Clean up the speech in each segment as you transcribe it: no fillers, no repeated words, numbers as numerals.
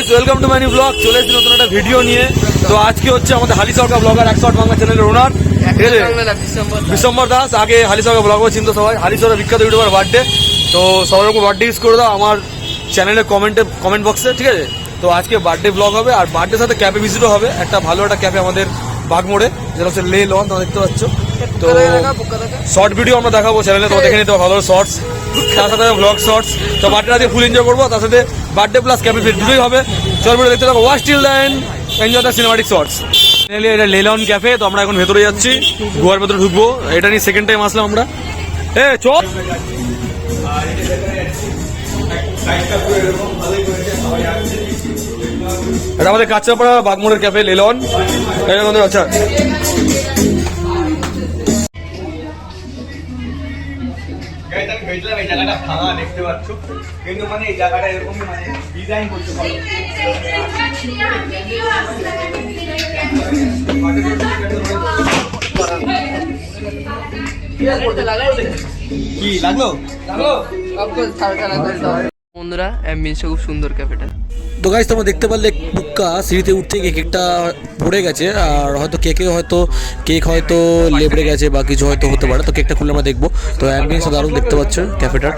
Guys, welcome to my new blog. চলে এসেছি নতুন একটা ভিডিও নিয়ে। তো আজকে হচ্ছে আমাদের হালিশহর ব্লগার 108 বাংলা চ্যানেলের ওনার বিশ্বম্বর দাস। আগে হালিশহর ব্লগার চিন্তা সবাই, হালিশহরের বিখ্যাত ইউটিউবার বার্থডে। তো সবার উপর বার্থডে ইউজ করে দাও আমার চ্যানেলের কমেন্ট বক্সে, ঠিক আছে? তো আজকে বার্থডে ব্লগ হবে, আর বার্থডের সাথে ক্যাফে ভিজিটও হবে। একটা ভালো একটা ক্যাফে আমাদের বাগমোড়ে, যেটা হচ্ছে লে লন, তোমরা দেখতে পাচ্ছ। তো শর্ট ভিডিও আমরা দেখাবো চ্যানেলে, তোমরা দেখে নিতে ভালো শর্টস, তার সাথে ব্লগ শর্টস। তো বার্থডে আজকে ফুল এনজয় করবো, তার সাথে বার্থডে প্লাস ক্যাফে ভিজিট দুটোই হবে। চল ভিডিও দেখতে থাকো, watch till then, enjoy the cinematic shorts. এটা লে লন ক্যাফে। তো আমরা এখন ভেতরে যাচ্ছি, গোয়ার ভেতরে ঢুকবো। এটা নিয়ে সেকেন্ড টাইম আসলাম আমরা। চল। এটা আমাদের কাঁচাপাড়া বাগমোড়ের ক্যাফে লে লন। আচ্ছা, এই জায়গাটা ভাঙা দেখতে পাচ্ছ, কিন্তু মানে এই জায়গাটা এরকম মানে ডিজাইন করতে পারো। কি লাগলো বন্ধুরা, অ্যাম্বিয়েন্সটা খুব সুন্দর ক্যাফেটা। তো গাইস, তোমরা দেখতে পারলে পুক্কা সিঁড়িতে উঠতে গিয়ে কেকটা পড়ে গেছে, আর হয়তো কেক হয়তো লেবড়ে গেছে বা কিছু হয়তো হতে পারে। তো কেকটা খুলে আমরা দেখবো। তো অ্যাম্বিয়েন্সটা দারুণ দেখতে পাচ্ছ ক্যাফেটার।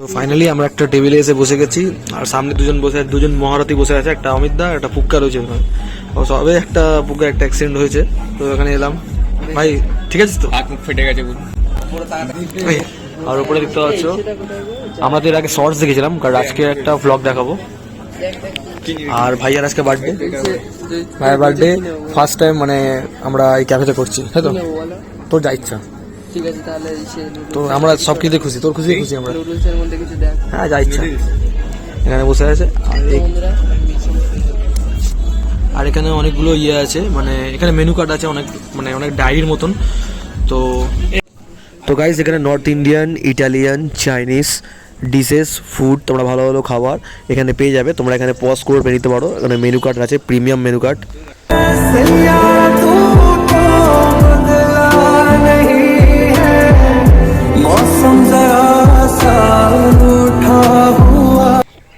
তো ফাইনালি আমরা একটা টেবিলে এসে বসে গেছি, আর সামনে দুজন মহারথী বসে আছে, একটা অমিত দা, একটা পুক্কা রয়েছে। সবে একটা পুক্কা একটা অ্যাক্সিডেন্ট হয়েছে, তো এখানে এলাম। ভাই ঠিক আছে তো? ফেটে গেছে। আর উপরে দেখতে পাচ্ছ, আমরা তো এর আগে শর্টস দেখেছিলাম, কারণ আজকে একটা ভ্লগ দেখাবো। আর ভাইয়ার আজকে বার্থডে, ভাইয়ার বার্থডে ফার্স্ট টাইম মানে আমরা এই ক্যাফেতে করছি, তাই তো? তোর যা ইচ্ছা, ঠিক আছে তাহলে। তো আমরা সব কিছুতে খুশি, তোর খুশি খুশি আমরা। নুডলসের মধ্যে কিছু দেখ। হ্যাঁ, যা ইচ্ছা। এখানে বসে আছে, আর এখানে অনেকগুলো ইয়ে আছে, মানে এখানে মেনু কার্ড আছে অনেক, মানে অনেক ডায়েরির মতন। তো গাইস, এখানে north Indian, Italian, Chinese dishes, food, তোমরা ভালো ভালো খাবার এখানে পেয়ে যাবে। তোমরা এখানে পজ করে নিতে পারো। এখানে মেনু কার্ড আছে, প্রিমিয়াম মেনু কার্ড।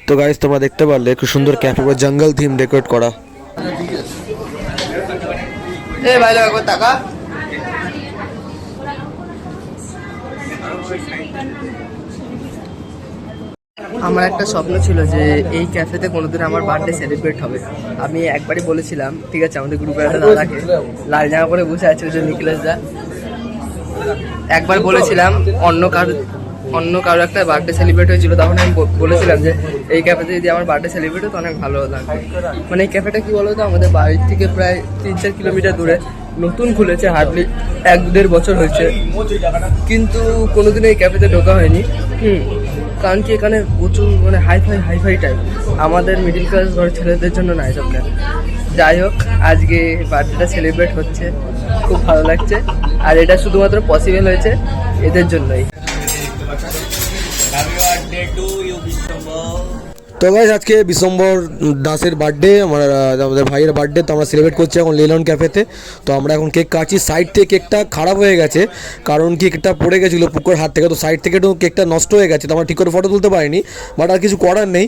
তো গাইস, তোমরা দেখতে পারলে খুব সুন্দর ক্যাফে বা জঙ্গল থিম ডেকোরেট করা। ভাই একবার টাকা। আমার একটা স্বপ্ন ছিল যে এই ক্যাফেতে কোনোদিন আমার বার্থডে সেলিব্রেট হবে। আমি একবারই বলেছিলাম, ঠিক আছে, আমাদের গ্রুপের একটা দাদাকে, লাল জামা পরে বসে আছে যে নিখিলেশ দা, একবার বলেছিলাম অন্য কারো একটা বার্থডে সেলিব্রেট হয়েছিল, তখন আমি বলেছিলাম যে এই ক্যাফেতে যদি আমার বার্থডে সেলিব্রেট হতো অনেক ভালো লাগবে। মানে এই ক্যাফেটা কি বলতো, আমাদের বাড়ির থেকে প্রায় 3-4 কিলোমিটার দূরে, নতুন খুলেছে, হার্ডলি 1-1.5 বছর হয়েছে, কিন্তু কোনোদিন এই ক্যাফেতে ঢোকা হয়নি। কারণ কি, এখানে প্রচুর মানে হাইফাই টাইপ, আমাদের মিডিল ক্লাস ঘরের ছেলেদের জন্য না এসব ক্যাফে। যাই হোক, আজকে বার্থডেটা সেলিব্রেট হচ্ছে, খুব ভালো লাগছে, আর এটা শুধুমাত্র পসিবল হয়েছে এদের জন্যই। তো গাইস, আজকে বিশ্বম্বর দাসের বার্থডে, আমাদের ভাইয়ের বার্থডে। তো আমরা সেলিব্রেট করছি এখন লে লন ক্যাফেতে। তো আমরা এখন কেক কাটছি। সাইড থেকে কেকটা খারাপ হয়ে গেছে, কারণ কি কেকটা পড়ে গেছিলো পুকুর হাত থেকে, তো সাইড থেকে একটু কেকটা নষ্ট হয়ে গেছে, তো আমরা ঠিক করে ফটো তুলতে পারিনি, বাট আর কিছু করার নেই,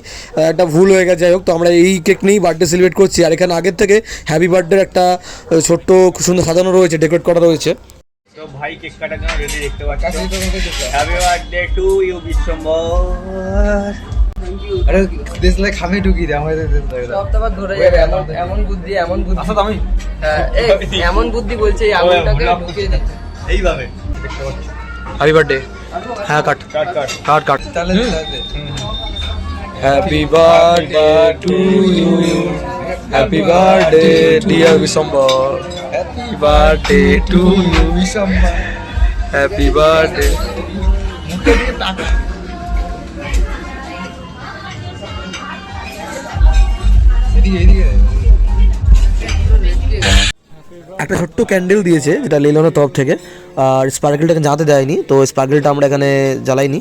একটা ভুল হয়ে গেছে। যাই হোক, তো আমরা এই কেক নিয়েই বার্থডে সেলিব্রেট করছি। আর এখানে আগের থেকে হ্যাপি বার্থডের একটা ছোট্ট খুব সুন্দর সাজানো রয়েছে, ডেকোরেট করা রয়েছে। তো ভাই কেক কাটার জন্য রেডি দেখতে পাচ্ছি। Happy birthday to you Bishwambhar. আরে দেশলে খামে ঢুকি রে আমাদের সপ্তাহ ধরে যাবে, এমন বুদ্ধি আচ্ছা, আমি এমন বুদ্ধি বলছে এই আঙুলটাকে ঢুকিয়ে দিচ্ছে এইভাবে। Happy birthday. হ্যাঁ, কাট তাহলে happy birthday to you, happy birthday dear Bishwambhar, happy birthday to you Bishwambhar, happy birthday. মুখে দিয়ে টাকা এদিকে একটা ছোট্ট ক্যান্ডেল দিয়েছে, যেটা লে লনের তরফ থেকে, আর স্পার্কেলটাকে জ্বালাতে দেয়নি, তো স্পার্কেলটা আমরা এখানে জ্বালাইনি।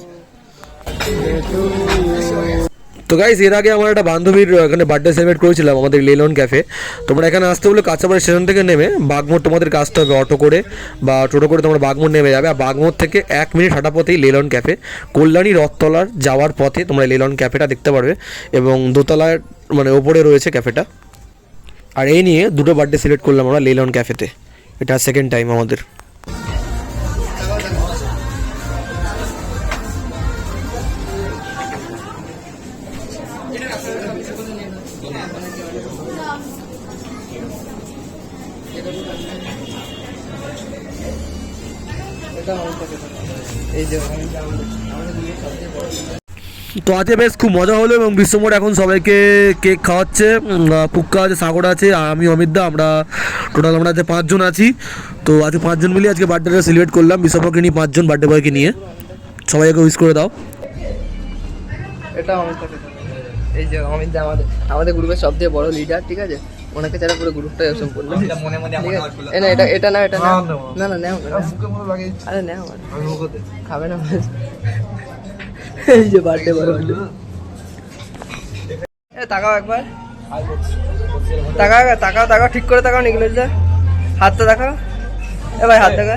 তো গাইস, এর আগে আমার একটা বান্ধবীর এখানে বার্থডে সেলিব্রেট করেছিলাম আমাদের লে লন ক্যাফে। তোমরা এখানে আসতে বলে কাঁচাপাড়া স্টেশন থেকে নেমে বাগমোড় তোমাদেরকে আসতে হবে অটো করে বা টোটো করে, তোমরা বাগমোড় নেমে যাবে। আর বাগমোড় থেকে 1 মিনিট হাঁটা পথেই লে লন ক্যাফে। কল্যাণী রথতলার যাওয়ার পথে তোমরা লে লন ক্যাফেটা দেখতে পারবে, এবং দোতলার মানে ওপরে রয়েছে ক্যাফেটা। আর এই নিয়ে দুটো বার্থডে সিলেক্ট করলাম আমরা লেলন ক্যাফেতে, এটা সেকেন্ড টাইম আমাদের। এই যে তো আজকে বেশ খুব মজা হলো এবং বিশ্বমোড় এখন সবাইকে কেক খাওয়াচ্ছে। পুক্কা আছে, সাগর আছে, আর আমি অমিতদা, আমরা টোটাল আমরা আজকে 5 জন আছি। তো আজকে 5 জন মিলে আজকে বার্থডেটা সেলিব্রেট করলাম বিশ্বমোড়কে নিয়ে, 5 জন বার্থডে বয়কে নিয়ে। সবাইকে উইশ করে দাও। এটা অমিত, এই যে অমিত আমাদের গ্রুপের সবথেকে বড় লিডার, ঠিক আছে? ওনাকে ছাড়া পুরো গ্রুপটাই সম্পূর্ণ। মনে মনে ঠিক আছে? না এটা না, এটা না, না না নেও না, আরে নেও, খাবে না। এই যে বার্থডে বড় হলো, তাকাও একবার, তাকাও ঠিক করে তাকাও, নিকলেশ দা হাতটা দেখাও, এ ভাই হাত দেখা,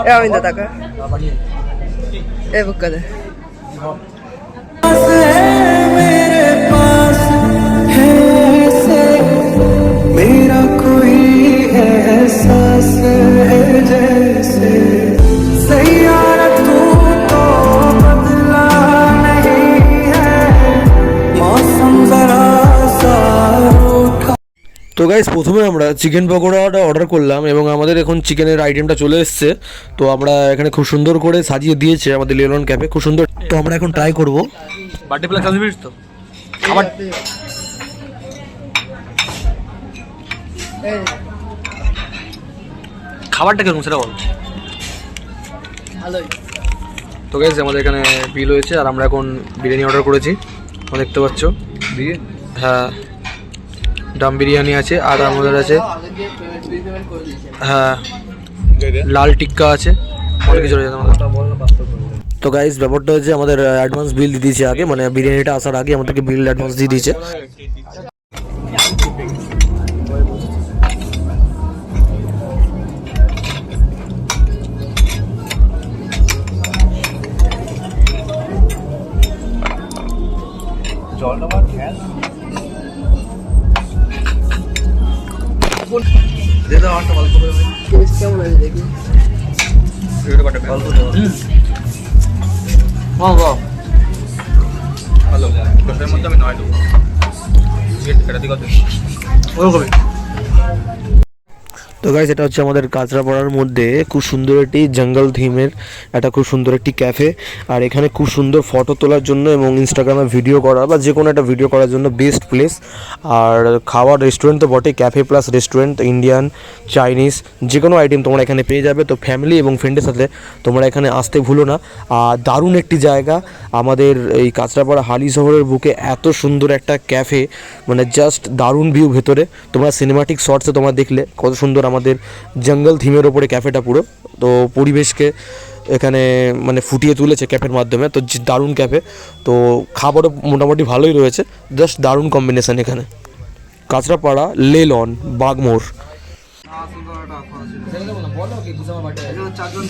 এ অমিত দা তাকা, এ বুক্কা দে। मेरा कोई एहसास है जैसे सैयारा तू तो बदला नहीं है मौसम जरा सा रूठा। তো গাইস প্রথমে আমরা চিকেন পকোড়াটা অর্ডার করলাম এবং আমাদের এখন চিকেনের আইটেমটা চলে এসছে। তো আমরা এখানে খুব সুন্দর করে সাজিয়ে দিয়েছে আমাদের লেলন ক্যাফে, খুব সুন্দর। তো আমরা এখন ট্রাই করব। বার্থডে প্লাস সার্ভিস তো আমার খাবারটা কেমন সেটা বল। ভালোই। তো গাইস আমাদের এখানে বিল হয়েছে আর আমরা এখন বিরিয়ানি অর্ডার করেছি, তোমরা দেখতে পাচ্ছ। হ্যাঁ, ডাম বিরিয়ানি আছে আর আমাদের আছে, হ্যাঁ লাল টিক্কা আছে, অনেক কিছু রয়েছে আমাদের। তো গাইস ব্যাপারটা হচ্ছে আমাদের অ্যাডভান্স বিল দিয়ে দিয়েছে আগে, মানে বিরিয়ানিটা আসার আগে আমাদেরকে বিল অ্যাডভান্স দিয়ে দিয়েছে। টেস্ট কেমন আছে দেখি। ভালো, 10 এর মধ্যে আমি 9 দেবো। এটা দিকে তো গাইস এটা হচ্ছে আমাদের কাঁচরাপাড়ার মধ্যে খুব সুন্দর একটি জঙ্গল থিমের একটা খুব সুন্দর একটি ক্যাফে। আর এখানে খুব সুন্দর ফটো তোলার জন্য এবং ইনস্টাগ্রামে ভিডিও করা বা যে কোনো একটা ভিডিও করার জন্য বেস্ট প্লেস। আর খাওয়ার রেস্টুরেন্ট তো বটে, cafe plus restaurant, Indian Chinese যে কোনো আইটেম তোমরা এখানে পেয়ে যাবে। তো ফ্যামিলি এবং ফ্রেন্ডের সাথে তোমরা এখানে আসতে ভুলো না। আর দারুণ একটি জায়গা আমাদের এই কাঁচরাপাড়া হালি শহরের বুকে, এত সুন্দর একটা ক্যাফে, মানে জাস্ট দারুণ ভিউ ভেতরে। তোমরা সিনেমাটিক শর্টসে তোমরা দেখলে কত সুন্দর আমাদের জঙ্গল থিমের ওপরে ক্যাফেটা পুরো। তো পরিবেশকে এখানে মানে ফুটিয়ে তুলেছে ক্যাফের মাধ্যমে। তো দারুণ ক্যাফে, তো খাবারও মোটামুটি ভালোই রয়েছে, জাস্ট দারুণ কম্বিনেশন এখানে। কাঁচরাপাড়া লেলন বাগমোড়।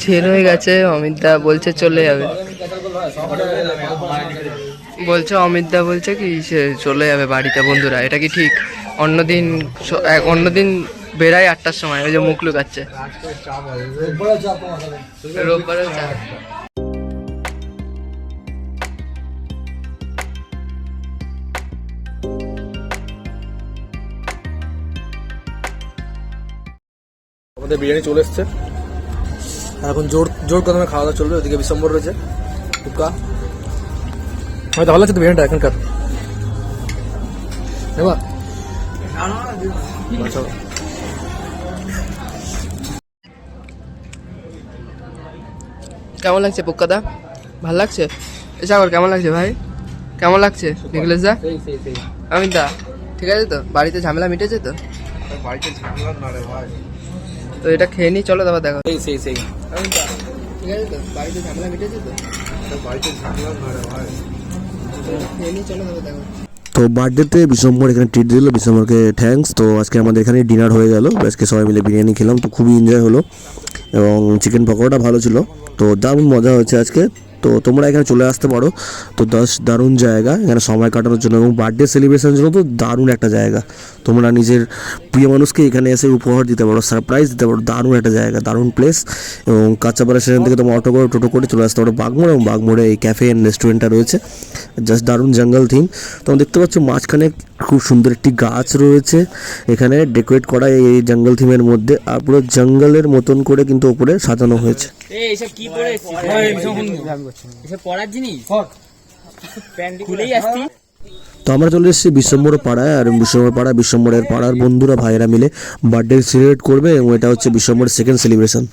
ছেড় হয়ে গেছে, অমিতদা বলছে চলে যাবে, বলছে অমিতদা বলছে কি সে চলে যাবে বাড়িতে বন্ধুরা। এটা কি ঠিক? অন্যদিন বেড়াই 8টার সময়, ওই যে মুখ লুকাচ্ছে। রোববারে চাপ। আমাদের বিরিয়ানি চলে এসছে, এখন জোর কদমে খাওয়া দাওয়া চলবে। ওদিকে বিশ্বম্বর রয়েছে, টুকা হয়তো ভালো লাগছে তো বিরিয়ানিটা এখনকার। এবার আচ্ছা কেমন লাগছে পোক্কাদা? ভালো লাগছে? সাগর কেমন লাগছে ভাই? কেমন লাগছে নিকলেশ দা? অমিত দা ঠিক আছে তো? বাড়িতে ঝামেলা মিটেছে তো? বাড়িতে ঝামেলা না রে ভাই। তো এটা খেয়ে নি, চলো তারপর দেখো। সেই অমিত দা ঠিক আছে তো? বাড়িতে ঝামেলা মিটেছে তো? বাড়িতে ঝামেলা না রে ভাই। খেয়ে নি, চলো তারপর দেখো। তো বার্থডেতে বিশ্বম্বর এখানে ট্রিট দিল, বিশ্বম্বরকে থ্যাঙ্কস। তো আজকে আমাদের এখানে ডিনার হয়ে গেল, আজকে সবাই মিলে বিরিয়ানি খেলাম, তো খুবই এনজয় হলো এবং চিকেন পকোড়াটা ভালো ছিল। তো দারুণ মজা হয়েছে আজকে। তো তোমরা এখানে চলে আসতে পারো। তো দারুণ জায়গা এখানে সময় কাটানোর জন্য এবং বার্থডে সেলিব্রেশনের জন্য তো দারুণ একটা জায়গা। তোমরা নিজের প্রিয় মানুষকে এখানে এসে উপহার দিতে পারো, সারপ্রাইজ দিতে পারো। দারুণ একটা জায়গা, দারুণ প্লেস। এবং কাঁচাপাড়া স্টেশন থেকে তোমরা অটো করে টোটো করে চলে আসতে পারো বাগমোড়, এবং বাগমোড়ে এই ক্যাফে অ্যান্ড রেস্টুরেন্টটা রয়েছে। জাস্ট দারুণ জঙ্গল থিম। তোমরা দেখতে পাচ্ছ মাঝখানে খুব সুন্দর একটি গাছ রয়েছে এখানে ডেকোরেট করা এই জঙ্গল থিমের মধ্যে, আর পুরো জঙ্গলের মতন করে কিন্তু উপরে সাজানো হয়েছে। এইসব কি পরে এসব পড়ার জিনিস প্যান্ট খুলেই আসছি। তো আমরা চলে এসেছি বিশ্বম্বর পাড়ায়, আর বিশ্বম্বরের পাড়ার বন্ধুরা ভাইয়েরা মিলে বার্থডে সেলিব্রেট করবে, এবং এটা হচ্ছে বিশ্বম্বরের সেকেন্ড সেলিব্রেশন।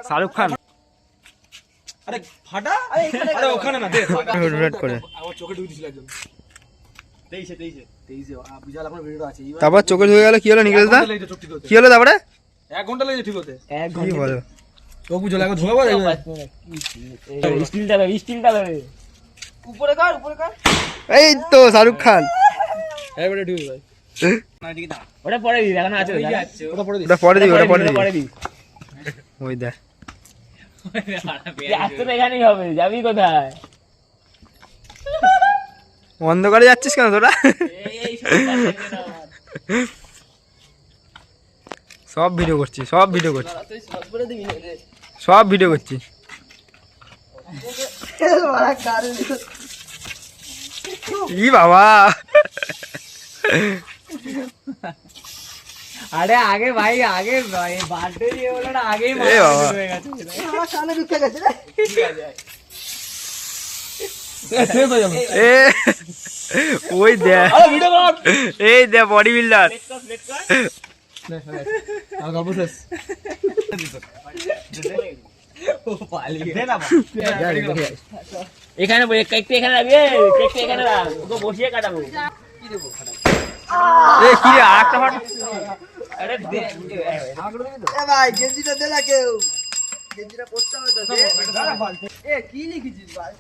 শাহরুখ খান আরে ফাটা আরে ওখানে না দে হুটহাট করে আমার চোখে ঢুকে দিছিল একদম 23 বিশাল আপনার ভিডিও আছে। তারপর চোখে ঢুকে গেল, কি হলো নিখিল দা? কি হলো তারপরে? 1 ঘন্টা লেগে ঠিক হতে। 1 ঘন্টা কি বলো চোখ বুঝলে এখন ঝোলাবো স্টিলটা উপরে কর এই তো শাহরুখ খান। এবারে ঢুকে ভাই ওটা পরে দিবি, এখন আছে ওটা পড়ে দিই। ওটা পরে দিবি ওই দেখ আসতে তো এখানেই হবে, যাবি কোথায়? অন্ধকারে যাচ্ছিস কেন তোরা? সব ভিডিও করছি ই বাবা আরে আগে ভাই বার্থডে দিয়ে বলো না, আগেই হয়ে গেছে। ওই দেখ এই দেখ বডি বিল্ডার। আর গল্প শেষ। এখানে কেকটা এখানে রাখবে, কেকটা এখানে রাখ, ওকে বসিয়ে কাটাবো। এ কি রে আরেকটা ফাটা? আরে দে এ ভাই গেঞ্জিটা দে না কেউ, গেঞ্জিটা পড়তে হবে তো দে। এ কি লিখেছিস ভাই?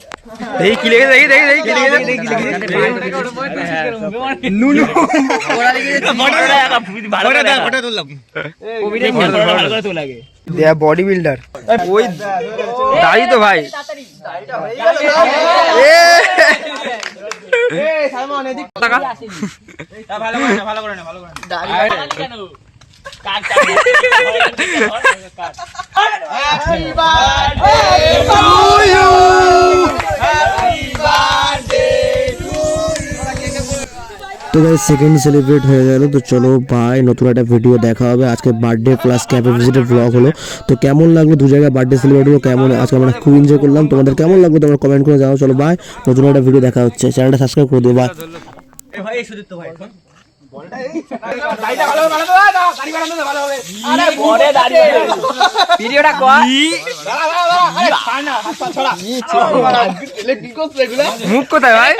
এই কি লিখেছিস? দেখি কি লিখেছিস? নুনু ওরা লিখেছিস ফটোটা একা ভালো করে দেখ, ফটো তুললাম। কোভিডে ভালো করে তোলা লাগে। দে বডি বিল্ডার ওই দাড়ি তো ভাই দাড়িটা হয়ে গেল। এ সালমান এদিক টাকা ভালো করে না দাড়ি কেন কাট happy birthday to you, happy birthday to you. তো গাইস সেকেন্ড সেলিব্রেট হয়ে গেল। তো চলো বাই, নতুন একটা ভিডিও দেখা হবে। আজকে বার্থডে প্লাস ক্যাফে ভিজিটের ব্লগ হলো। তো কেমন লাগলো দু জায়গায় বার্থডে সেলিব্রেট হলো, কেমন আজকে আমরা খুব এনজয় করলাম। তোমাদের কেমন লাগলো তোমরা কমেন্ট করে জানাও। চলো বাই, নতুন একটা ভিডিও দেখা হচ্ছে। চ্যানেলটা সাবস্ক্রাইব করে দিও। বাই। ভাই সুদীপ্ত ভাই ভিডিওটা কর মুখ কোথায় ভাই?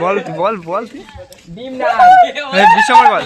বল ডিম না বিশ্বকর্মা বল।